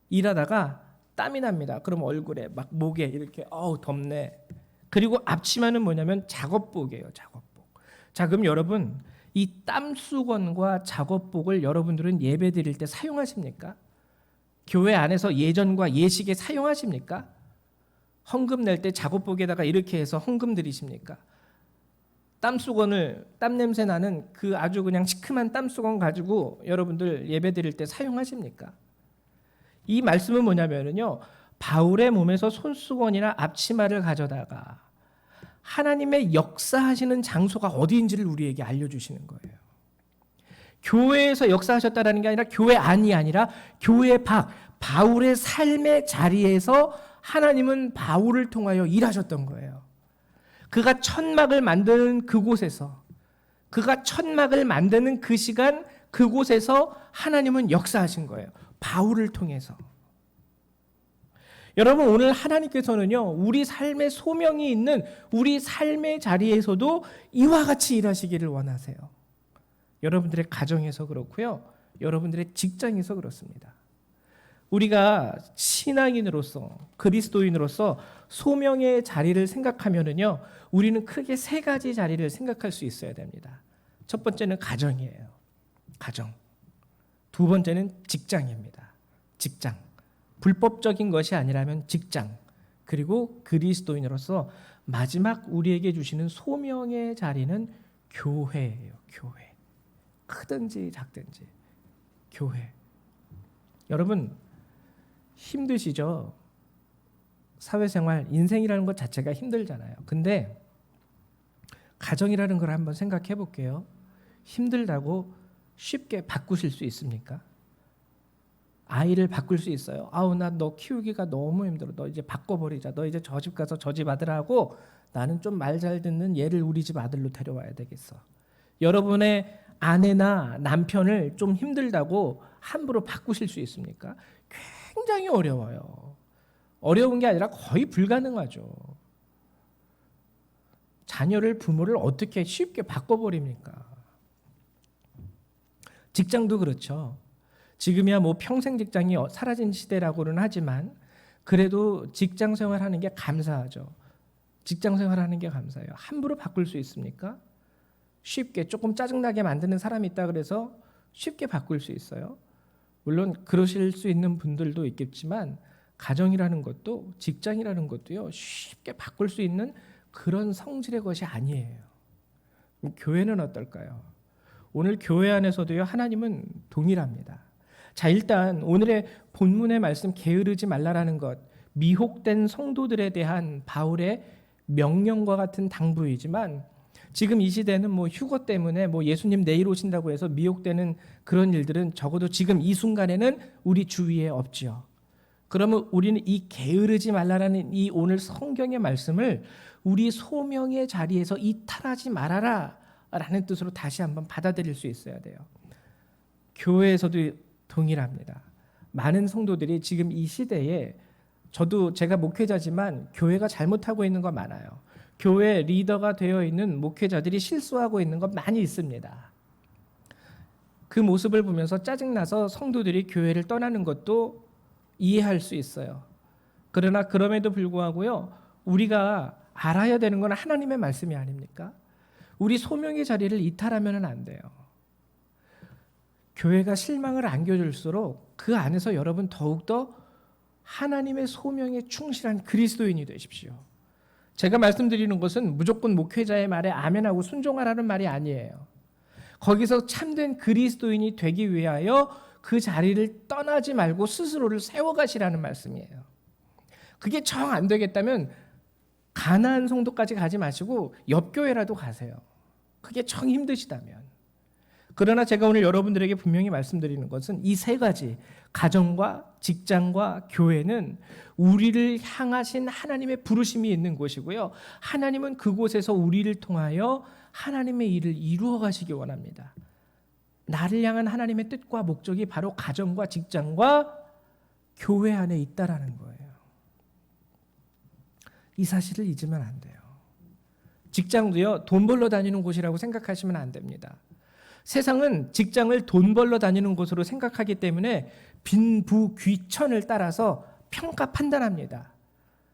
일하다가 땀이 납니다. 그럼 얼굴에 막 목에 이렇게 덥네. 그리고 앞치마는 뭐냐면 작업복이에요. 작업복. 자, 그럼 여러분 이 땀수건과 작업복을 여러분들은 예배 드릴 때 사용하십니까? 교회 안에서 예전과 예식에 사용하십니까? 헌금 낼 때 작업복에다가 이렇게 해서 헌금 드리십니까? 땀수건을 땀 냄새 나는 그 아주 그냥 시큼한 땀수건 가지고 여러분들 예배 드릴 때 사용하십니까? 이 말씀은 뭐냐면요, 바울의 몸에서 손수건이나 앞치마를 가져다가 하나님의 역사하시는 장소가 어디인지를 우리에게 알려주시는 거예요. 교회에서 역사하셨다라는 게 아니라 교회 안이 아니라 교회 밖, 바울의 삶의 자리에서 하나님은 바울을 통하여 일하셨던 거예요. 그가 천막을 만드는 그곳에서, 그가 천막을 만드는 그 시간 그곳에서 하나님은 역사하신 거예요. 바울을 통해서. 여러분, 오늘 하나님께서는요, 우리 삶의 소명이 있는 우리 삶의 자리에서도 이와 같이 일하시기를 원하세요. 여러분들의 가정에서 그렇고요, 여러분들의 직장에서 그렇습니다. 우리가 신앙인으로서, 그리스도인으로서 소명의 자리를 생각하면은요, 우리는 크게 세 가지 자리를 생각할 수 있어야 됩니다. 첫 번째는 가정이에요. 가정. 두 번째는 직장입니다. 직장. 불법적인 것이 아니라면 직장. 그리고 그리스도인으로서 마지막 우리에게 주시는 소명의 자리는 교회예요. 교회. 크든지 작든지 교회. 여러분 힘드시죠? 사회생활, 인생이라는 것 자체가 힘들잖아요. 근데 가정이라는 걸 한번 생각해 볼게요. 힘들다고 쉽게 바꾸실 수 있습니까? 아이를 바꿀 수 있어요. 나 너 키우기가 너무 힘들어. 너 이제 바꿔버리자. 너 이제 저 집 가서 저 집 아들 하고 나는 좀 말 잘 듣는 얘를 우리 집 아들로 데려와야 되겠어. 여러분의 아내나 남편을 좀 힘들다고 함부로 바꾸실 수 있습니까? 굉장히 어려워요. 어려운 게 아니라 거의 불가능하죠. 자녀를, 부모를 어떻게 쉽게 바꿔버립니까? 직장도 그렇죠. 지금이야 뭐 평생 직장이 사라진 시대라고는 하지만 그래도 직장 생활하는 게 감사하죠. 직장 생활하는 게 감사해요. 함부로 바꿀 수 있습니까? 쉽게 조금 짜증나게 만드는 사람이 있다 그래서 쉽게 바꿀 수 있어요. 물론 그러실 수 있는 분들도 있겠지만 가정이라는 것도 직장이라는 것도요, 쉽게 바꿀 수 있는 그런 성질의 것이 아니에요. 교회는 어떨까요? 오늘 교회 안에서도요, 하나님은 동일합니다. 자, 일단 오늘의 본문의 말씀 게으르지 말라라는 것, 미혹된 성도들에 대한 바울의 명령과 같은 당부이지만 지금 이 시대는 뭐 휴거 때문에 뭐 예수님 내일 오신다고 해서 미혹되는 그런 일들은 적어도 지금 이 순간에는 우리 주위에 없지요. 그러면 우리는 이 게으르지 말라라는 이 오늘 성경의 말씀을 우리 소명의 자리에서 이탈하지 말아라 라는 뜻으로 다시 한번 받아들일 수 있어야 돼요. 교회에서도 동일합니다. 많은 성도들이 지금 이 시대에, 저도 제가 목회자지만 교회가 잘못하고 있는 거 많아요. 교회 리더가 되어 있는 목회자들이 실수하고 있는 거 많이 있습니다. 그 모습을 보면서 짜증나서 성도들이 교회를 떠나는 것도 이해할 수 있어요. 그러나 그럼에도 불구하고요, 우리가 알아야 되는 건 하나님의 말씀이 아닙니까? 우리 소명의 자리를 이탈하면 안 돼요. 교회가 실망을 안겨줄수록 그 안에서 여러분 더욱더 하나님의 소명에 충실한 그리스도인이 되십시오. 제가 말씀드리는 것은 무조건 목회자의 말에 아멘하고 순종하라는 말이 아니에요. 거기서 참된 그리스도인이 되기 위하여 그 자리를 떠나지 말고 스스로를 세워가시라는 말씀이에요. 그게 정 안 되겠다면 가나안 성도까지 가지 마시고 옆 교회라도 가세요. 그게 정 힘드시다면. 그러나 제가 오늘 여러분들에게 분명히 말씀드리는 것은 이 세 가지, 가정과 직장과 교회는 우리를 향하신 하나님의 부르심이 있는 곳이고요. 하나님은 그곳에서 우리를 통하여 하나님의 일을 이루어 가시기 원합니다. 나를 향한 하나님의 뜻과 목적이 바로 가정과 직장과 교회 안에 있다라는 거예요. 이 사실을 잊으면 안 돼요. 직장도요, 돈 벌러 다니는 곳이라고 생각하시면 안 됩니다. 세상은 직장을 돈 벌러 다니는 곳으로 생각하기 때문에 빈부귀천을 따라서 평가 판단합니다.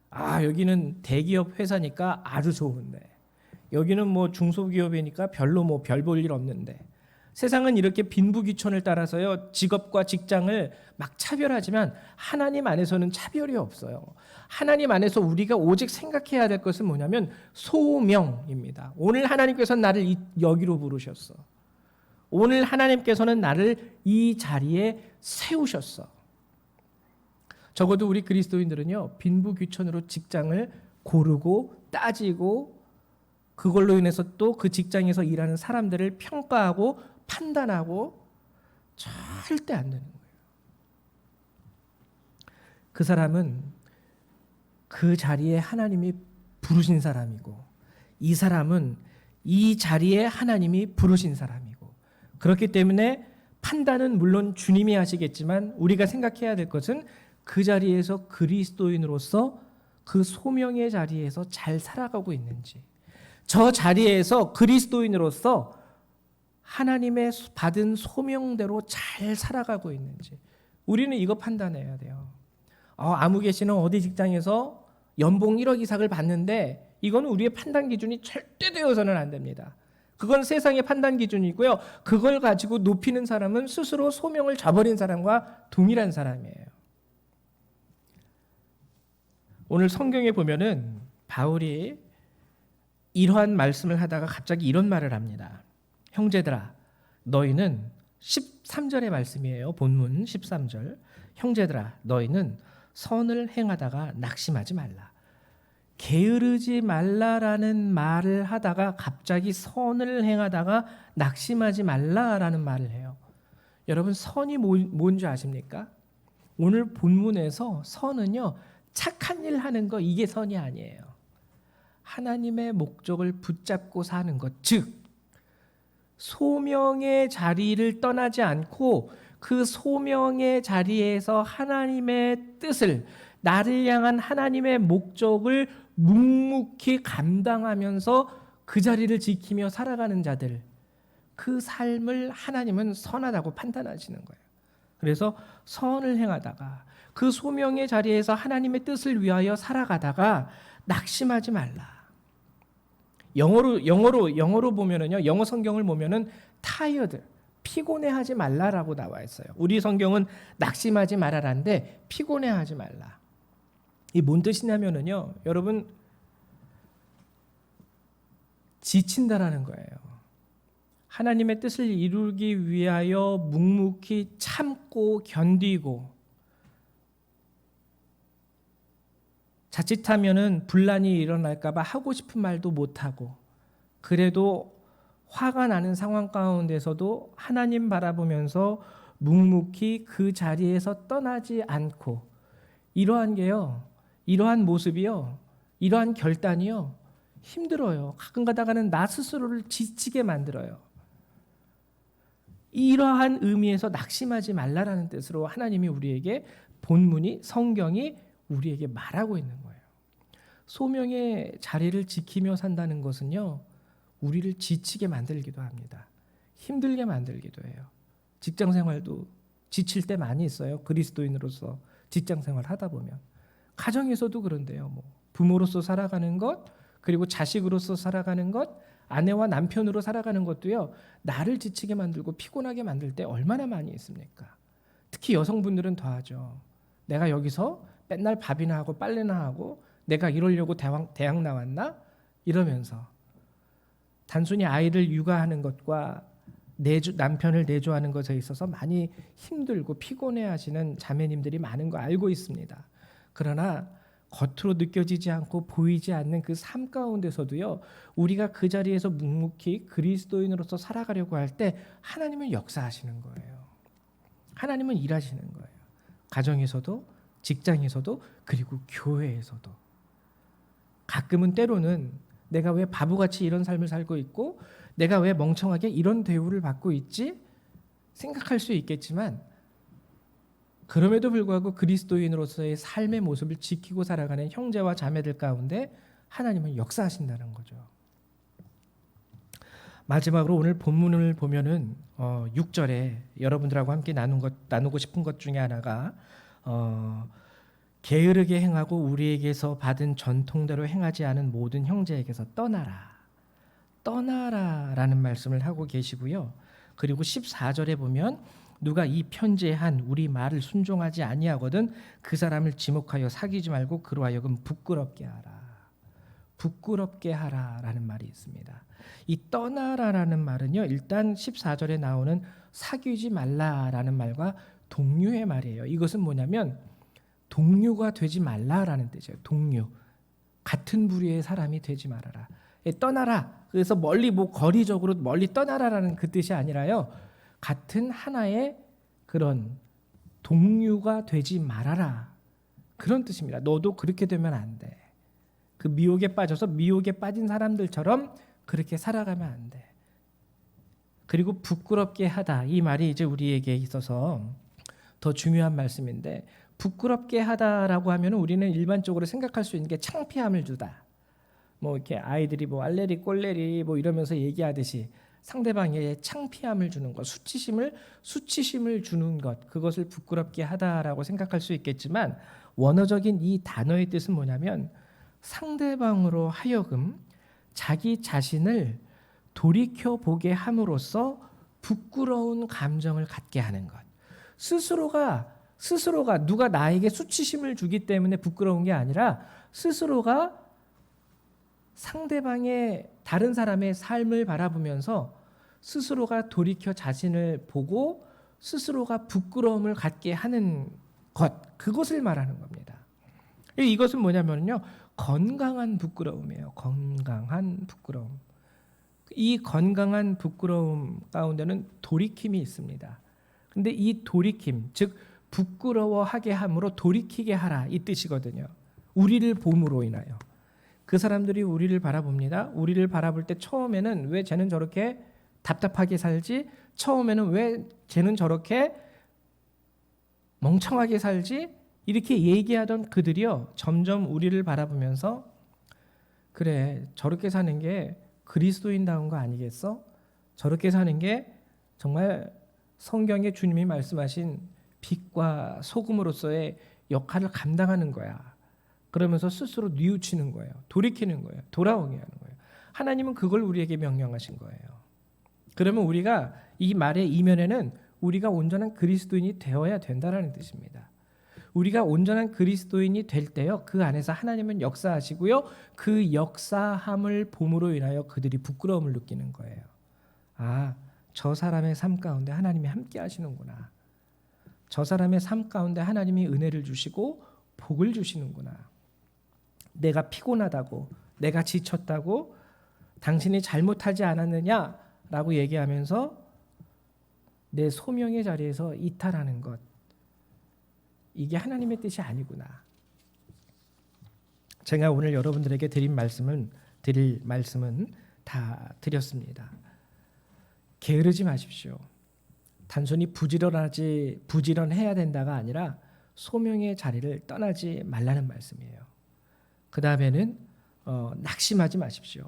아, 여기는 대기업 회사니까 아주 좋은데, 여기는 뭐 중소기업이니까 별로 뭐 별 볼 일 없는데, 세상은 이렇게 빈부귀천을 따라서요, 직업과 직장을 막 차별하지만 하나님 안에서는 차별이 없어요. 하나님 안에서 우리가 오직 생각해야 될 것은 뭐냐면 소명입니다. 오늘 하나님께서는 나를 여기로 부르셨어. 오늘 하나님께서는 나를 이 자리에 세우셨어. 적어도 우리 그리스도인들은요, 빈부귀천으로 직장을 고르고 따지고 그걸로 인해서 또 그 직장에서 일하는 사람들을 평가하고 판단하고 절대 안 되는 거예요. 그 사람은 그 자리에 하나님이 부르신 사람이고, 이 사람은 이 자리에 하나님이 부르신 사람이고, 그렇기 때문에 판단은 물론 주님이 하시겠지만 우리가 생각해야 될 것은 그 자리에서 그리스도인으로서 그 소명의 자리에서 잘 살아가고 있는지, 저 자리에서 그리스도인으로서 하나님의 받은 소명대로 잘 살아가고 있는지, 우리는 이거 판단해야 돼요. 아무개 씨는 어디 직장에서 연봉 1억 이상을 받는데, 이건 우리의 판단 기준이 절대 되어서는 안 됩니다. 그건 세상의 판단 기준이고요. 그걸 가지고 높이는 사람은 스스로 소명을 저버린 사람과 동일한 사람이에요. 오늘 성경에 보면은 바울이 이러한 말씀을 하다가 갑자기 이런 말을 합니다. 형제들아, 너희는 13절의 말씀이에요. 본문 13절. 형제들아, 너희는 선을 행하다가 낙심하지 말라. 게으르지 말라라는 말을 하다가 갑자기 선을 행하다가 낙심하지 말라라는 말을 해요. 여러분, 선이 뭔지 아십니까? 오늘 본문에서 선은요, 착한 일 하는 거, 이게 선이 아니에요. 하나님의 목적을 붙잡고 사는 것, 즉 소명의 자리를 떠나지 않고 그 소명의 자리에서 하나님의 뜻을, 나를 향한 하나님의 목적을 묵묵히 감당하면서 그 자리를 지키며 살아가는 자들, 그 삶을 하나님은 선하다고 판단하시는 거예요. 그래서 선을 행하다가 그 소명의 자리에서 하나님의 뜻을 위하여 살아가다가 낙심하지 말라. 영어로 보면은요, 영어 성경을 보면은 tired, 피곤해하지 말라라고 나와 있어요. 우리 성경은 낙심하지 말아라인데 피곤해하지 말라. 이 뭔 뜻이냐면은요, 여러분, 지친다라는 거예요. 하나님의 뜻을 이루기 위하여 묵묵히 참고 견디고, 자칫하면은 분란이 일어날까봐 하고 싶은 말도 못하고, 그래도 화가 나는 상황 가운데서도 하나님 바라보면서 묵묵히 그 자리에서 떠나지 않고, 이러한 게요, 이러한 모습이요, 이러한 결단이요, 힘들어요. 가끔 가다가는 나 스스로를 지치게 만들어요. 이러한 의미에서 낙심하지 말라라는 뜻으로 하나님이 우리에게, 본문이, 성경이 우리에게 말하고 있는 거예요. 소명의 자리를 지키며 산다는 것은요, 우리를 지치게 만들기도 합니다. 힘들게 만들기도 해요. 직장 생활도 지칠 때 많이 있어요. 그리스도인으로서 직장 생활 하다 보면. 가정에서도 그런데요. 뭐 부모로서 살아가는 것, 그리고 자식으로서 살아가는 것, 아내와 남편으로 살아가는 것도요, 나를 지치게 만들고 피곤하게 만들 때 얼마나 많이 있습니까? 특히 여성분들은 더하죠. 내가 여기서 맨날 밥이나 하고 빨래나 하고 내가 이러려고 대학 나왔나? 이러면서 단순히 아이를 육아하는 것과 남편을 내조하는 것에 있어서 많이 힘들고 피곤해하시는 자매님들이 많은 거 알고 있습니다. 그러나 겉으로 느껴지지 않고 보이지 않는 그 삶 가운데서도요, 우리가 그 자리에서 묵묵히 그리스도인으로서 살아가려고 할 때 하나님은 역사하시는 거예요. 하나님은 일하시는 거예요. 가정에서도, 직장에서도, 그리고 교회에서도. 가끔은 때로는 내가 왜 바보같이 이런 삶을 살고 있고, 내가 왜 멍청하게 이런 대우를 받고 있지? 생각할 수 있겠지만, 그럼에도 불구하고 그리스도인으로서의 삶의 모습을 지키고 살아가는 형제와 자매들 가운데 하나님은 역사하신다는 거죠. 마지막으로 오늘 본문을 보면은 6절에 여러분들하고 함께 나누고 싶은 것 중에 하나가 게으르게 행하고 우리에게서 받은 전통대로 행하지 않은 모든 형제에게서 떠나라라는 말씀을 하고 계시고요. 그리고 14절에 보면 누가 이 편지에 한 우리 말을 순종하지 아니하거든 그 사람을 지목하여 사귀지 말고 그로 하여금 부끄럽게 하라라는 말이 있습니다. 이 떠나라라는 말은요, 일단 14절에 나오는 사귀지 말라라는 말과 동류의 말이에요. 이것은 뭐냐면 동류가 되지 말라라는 뜻이에요. 동류, 같은 부류의 사람이 되지 말아라. 떠나라. 그래서 멀리 거리적으로 멀리 떠나라라는 그 뜻이 아니라요. 같은 하나의 그런 동류가 되지 말아라. 그런 뜻입니다. 너도 그렇게 되면 안 돼. 그 미혹에 빠져서 미혹에 빠진 사람들처럼 그렇게 살아가면 안 돼. 그리고 부끄럽게 하다. 이 말이 이제 우리에게 있어서 더 중요한 말씀인데 부끄럽게 하다라고 하면 우리는 일반적으로 생각할 수 있는 게 창피함을 주다. 이렇게 아이들이 알레리 꼴레리 이러면서 얘기하듯이 상대방에게 창피함을 주는 것, 수치심을 주는 것, 그것을 부끄럽게 하다라고 생각할 수 있겠지만 원어적인 이 단어의 뜻은 뭐냐면 상대방으로 하여금 자기 자신을 돌이켜 보게 함으로써 부끄러운 감정을 갖게 하는 것. 스스로가 누가 나에게 수치심을 주기 때문에 부끄러운 게 아니라 스스로가 상대방의 다른 사람의 삶을 바라보면서 스스로가 돌이켜 자신을 보고 스스로가 부끄러움을 갖게 하는 것, 그것을 말하는 겁니다. 이것은 뭐냐면요, 건강한 부끄러움이에요. 건강한 부끄러움. 이 건강한 부끄러움 가운데는 돌이킴이 있습니다. 근데 이 돌이킴, 즉 부끄러워하게 함으로 돌이키게 하라, 이 뜻이거든요. 우리를 봄으로 인하여. 그 사람들이 우리를 바라봅니다. 우리를 바라볼 때 처음에는 왜 쟤는 저렇게 답답하게 살지? 처음에는 왜 쟤는 저렇게 멍청하게 살지? 이렇게 얘기하던 그들이요, 점점 우리를 바라보면서 그래, 저렇게 사는 게 그리스도인다운 거 아니겠어? 저렇게 사는 게 정말 성경에 주님이 말씀하신 빛과 소금으로서의 역할을 감당하는 거야. 그러면서 스스로 뉘우치는 거예요. 돌이키는 거예요. 돌아오게 하는 거예요. 하나님은 그걸 우리에게 명령하신 거예요. 그러면 우리가 이 말의 이면에는 우리가 온전한 그리스도인이 되어야 된다는 뜻입니다. 우리가 온전한 그리스도인이 될 때요, 그 안에서 하나님은 역사하시고요, 그 역사함을 봄으로 인하여 그들이 부끄러움을 느끼는 거예요. 아, 저 사람의 삶 가운데 하나님이 함께 하시는구나. 저 사람의 삶 가운데 하나님이 은혜를 주시고 복을 주시는구나. 내가 피곤하다고, 내가 지쳤다고, 당신이 잘못하지 않았느냐라고 얘기하면서 내 소명의 자리에서 이탈하는 것, 이게 하나님의 뜻이 아니구나. 제가 오늘 여러분들에게 드릴 말씀은 다 드렸습니다. 게으르지 마십시오. 단순히 부지런해야 된다가 아니라 소명의 자리를 떠나지 말라는 말씀이에요. 그 다음에는 낙심하지 마십시오.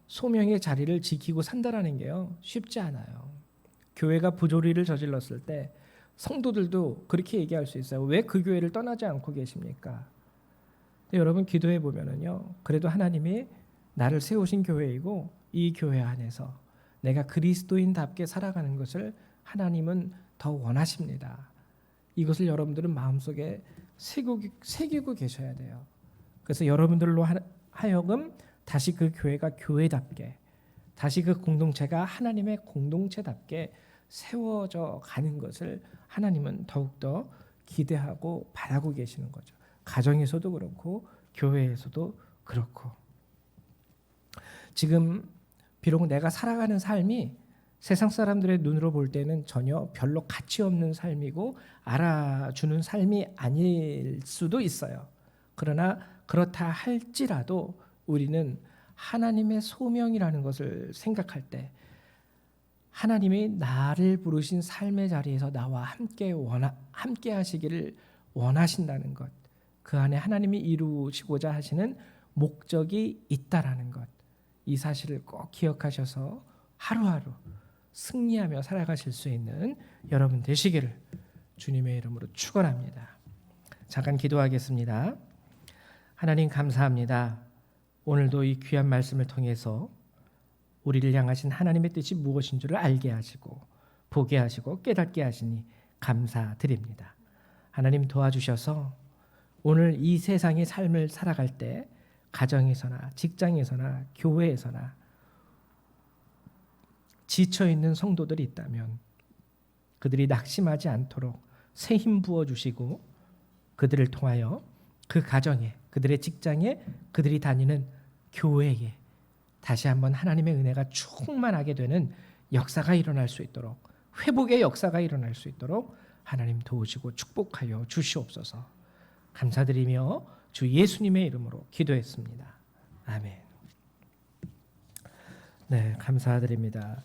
소명의 자리를 지키고 산다라는 게요, 쉽지 않아요. 교회가 부조리를 저질렀을 때 성도들도 그렇게 얘기할 수 있어요. 왜 그 교회를 떠나지 않고 계십니까? 여러분 기도해 보면은요, 그래도 하나님이 나를 세우신 교회이고 이 교회 안에서 내가 그리스도인답게 살아가는 것을 하나님은 더 원하십니다. 이것을 여러분들은 마음속에 새기고 계셔야 돼요. 그래서 여러분들로 하여금 다시 그 교회가 교회답게, 다시 그 공동체가 하나님의 공동체답게 세워져 가는 것을 하나님은 더욱더 기대하고 바라고 계시는 거죠. 가정에서도 그렇고 교회에서도 그렇고. 지금 비록 내가 살아가는 삶이 세상 사람들의 눈으로 볼 때는 전혀 별로 가치 없는 삶이고 알아주는 삶이 아닐 수도 있어요. 그러나 그렇다 할지라도 우리는 하나님의 소명이라는 것을 생각할 때 하나님이 나를 부르신 삶의 자리에서 나와 함께 하시기를 원하신다는 것, 그 안에 하나님이 이루시고자 하시는 목적이 있다라는 것, 이 사실을 꼭 기억하셔서 하루하루 승리하며 살아가실 수 있는 여러분 되시기를 주님의 이름으로 축원합니다. 잠깐 기도하겠습니다. 하나님 감사합니다. 오늘도 이 귀한 말씀을 통해서 우리를 향하신 하나님의 뜻이 무엇인 줄을 알게 하시고 보게 하시고 깨닫게 하시니 감사드립니다. 하나님 도와주셔서 오늘 이 세상의 삶을 살아갈 때 가정에서나 직장에서나 교회에서나 지쳐있는 성도들이 있다면 그들이 낙심하지 않도록 새 힘 부어주시고 그들을 통하여 그 가정에, 그들의 직장에, 그들이 다니는 교회에 다시 한번 하나님의 은혜가 충만하게 되는 역사가 일어날 수 있도록, 회복의 역사가 일어날 수 있도록 하나님 도우시고 축복하여 주시옵소서. 감사드리며 주 예수님의 이름으로 기도했습니다. 아멘. 네, 감사드립니다.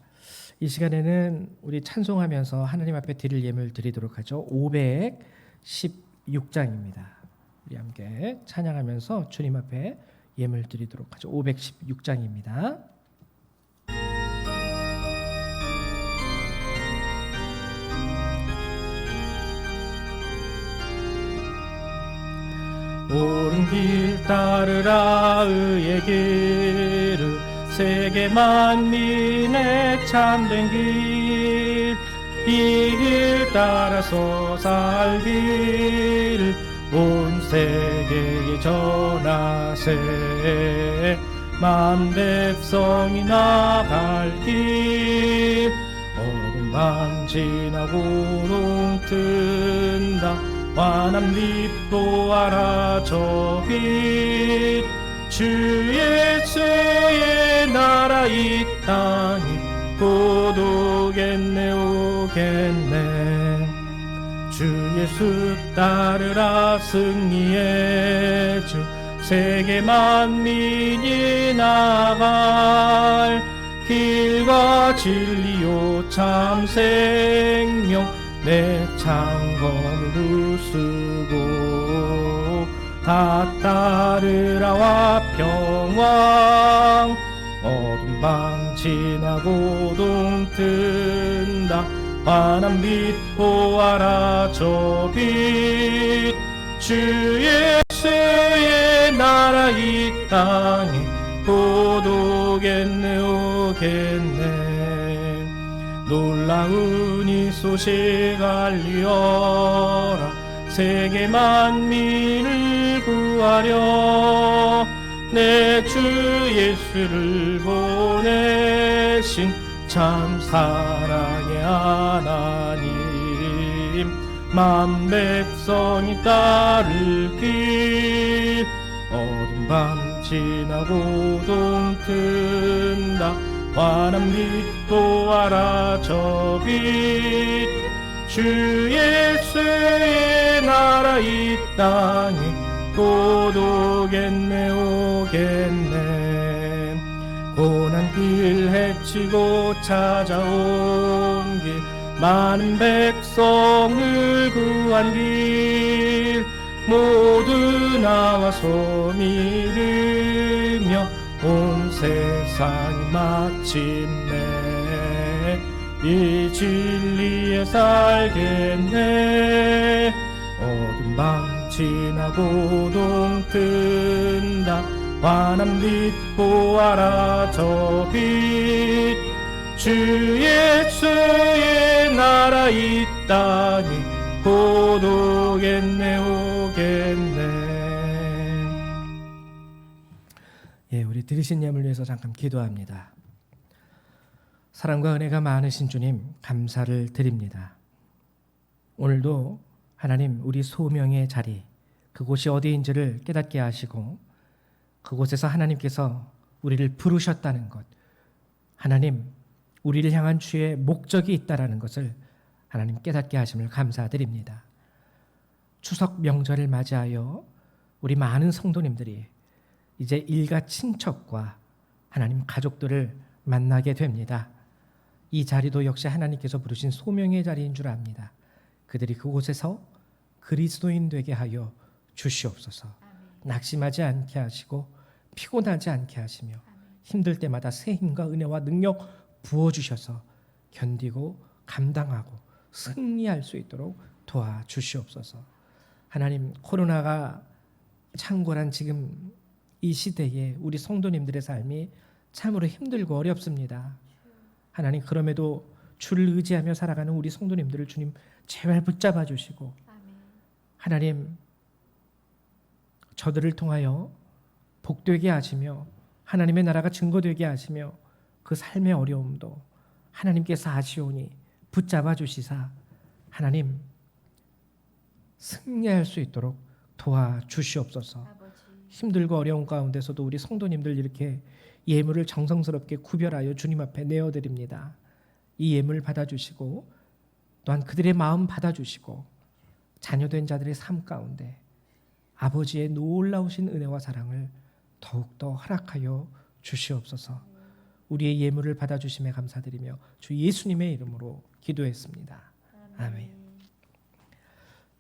이 시간에는 우리 찬송하면서 하나님 앞에 드릴 예물 드리도록 하죠. 516장입니다. 우리 함께 찬양하면서 주님 앞에 예물 드리도록 하죠. 516장입니다. 옳은 길 따르라 의의 길을 세계 만민의 참된 길, 이 길 따라서 살기를 온 세계에 전하세. 만 백성이 나갈 길, 어두운 밤 지나고 동튼다. 환한 빛도 알아 저 빛, 주 예수의 나라 이 땅이 곧 오겠네 오겠네. 주 예수 따르라 승리의 주, 세계 만민이 나갈 길과 진리요 참 생명, 내 창검을 부수고 다 따르라 화평왕. 어두운 밤 지나고 동튼다. 환한 빛 보아라 저 빛, 주 예수의 나라 이 땅에 곧 오겠네 오겠네. 놀라운 이 소식 알리어라. 세계 만민을 구하려 내 주 예수를 보내신 참 사랑의 하나님. 만 백성이 따를 길, 어두운 밤 지나고 동튼다. 환한 빛도 알아 저 빛, 주 예수의 나라 이 땅에 곧 오겠네 오겠네. 고난 길 헤치고 찾아온 길, 많은 백성을 구한 길, 모두 나와서 믿으며 온 세상이 마침내 이 진리에 살겠네. 어두운 밤 지나고 동튼다. 환한 빛 보아라 저 빛, 주 예수의 나라 이 땅에 곧 오겠네 오겠네. 예, 우리 들으신 예물 위해서 잠깐 기도합니다. 사랑과 은혜가 많으신 주님 감사를 드립니다. 오늘도 하나님 우리 소명의 자리, 그곳이 어디인지를 깨닫게 하시고 그곳에서 하나님께서 우리를 부르셨다는 것, 하나님 우리를 향한 주의 목적이 있다라는 것을 하나님 깨닫게 하심을 감사드립니다. 추석 명절을 맞이하여 우리 많은 성도님들이 이제 일가 친척과 하나님 가족들을 만나게 됩니다. 이 자리도 역시 하나님께서 부르신 소명의 자리인 줄 압니다. 그들이 그곳에서 그리스도인 되게 하여 주시옵소서. 낙심하지 않게 하시고 피곤하지 않게 하시며 힘들 때마다 새 힘과 은혜와 능력 부어주셔서 견디고 감당하고 승리할 수 있도록 도와주시옵소서. 하나님, 코로나가 창궐한 지금 이 시대에 우리 성도님들의 삶이 참으로 힘들고 어렵습니다. 하나님, 그럼에도 주를 의지하며 살아가는 우리 성도님들을 주님 제발 붙잡아 주시고, 하나님, 저들을 통하여 복되게 하시며 하나님의 나라가 증거되게 하시며 그 삶의 어려움도 하나님께서 아시오니 붙잡아 주시사 하나님 승리할 수 있도록 도와주시옵소서. 힘들고 어려운 가운데서도 우리 성도님들 이렇게 예물을 정성스럽게 구별하여 주님 앞에 내어드립니다. 이 예물 받아주시고 또한 그들의 마음 받아주시고 자녀된 자들의 삶 가운데 아버지의 놀라우신 은혜와 사랑을 더욱더 허락하여 주시옵소서. 우리의 예물을 받아주심에 감사드리며 주 예수님의 이름으로 기도했습니다. 아멘.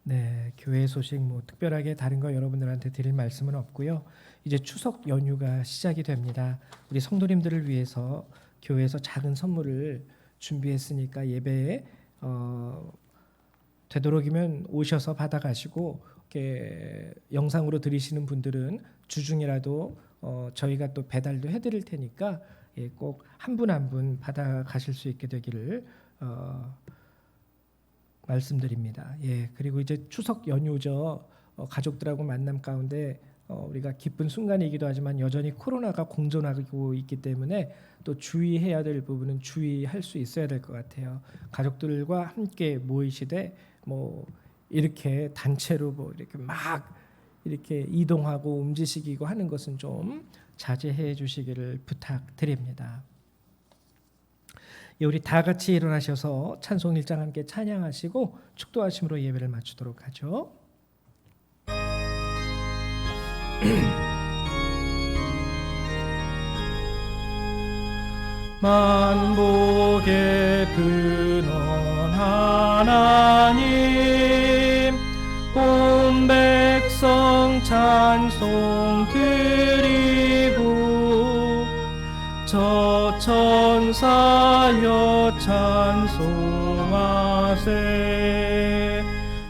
네, 교회 소식 특별하게 다른 거 여러분들한테 드릴 말씀은 없고요. 이제 추석 연휴가 시작이 됩니다. 우리 성도님들을 위해서 교회에서 작은 선물을 준비했으니까 예배에 되도록이면 오셔서 받아가시고 이렇게 영상으로 들으시는 분들은 주중이라도 저희가 또 배달도 해드릴 테니까 꼭 한 분 한 분 받아가실 수 있게 되기를 말씀드립니다. 예, 그리고 이제 추석 연휴죠. 가족들하고 만남 가운데 우리가 기쁜 순간이기도 하지만 여전히 코로나가 공존하고 있기 때문에 또 주의해야 될 부분은 주의할 수 있어야 될 것 같아요. 가족들과 함께 모이시되 이렇게 단체로 이렇게 막 이렇게 이동하고 움직이고 하는 것은 좀 자제해 주시기를 부탁드립니다. 예, 우리 다 같이 일어나셔서 찬송 1장 함께 찬양하시고 축도하심으로 예배를 마치도록 하죠. 만복의 근원 하나님 온 백성 찬송 드리고 저 천사여 찬송하세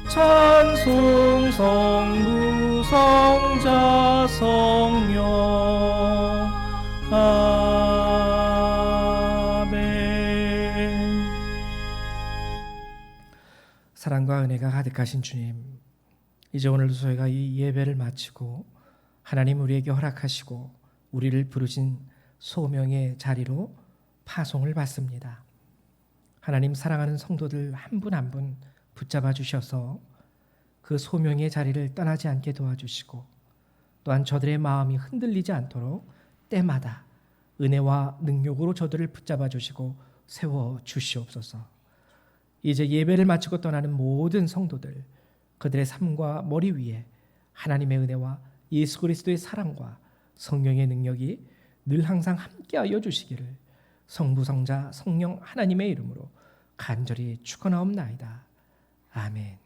찬송 성부 성자 성령 아멘. 사랑과 은혜가 가득하신 주님, 이제 오늘도 저희가 이 예배를 마치고 하나님 우리에게 허락하시고 우리를 부르신 소명의 자리로 파송을 받습니다. 하나님, 사랑하는 성도들 한 분 한 분 붙잡아 주셔서 그 소명의 자리를 떠나지 않게 도와주시고 또한 저들의 마음이 흔들리지 않도록 때마다 은혜와 능력으로 저들을 붙잡아 주시고 세워 주시옵소서. 이제 예배를 마치고 떠나는 모든 성도들, 그들의 삶과 머리 위에 하나님의 은혜와 예수 그리스도의 사랑과 성령의 능력이 늘 항상 함께하여 주시기를 성부 성자 성령 하나님의 이름으로 간절히 축원하옵나이다. 아멘.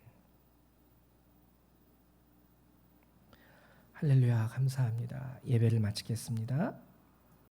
할렐루야. 감사합니다. 예배를 마치겠습니다.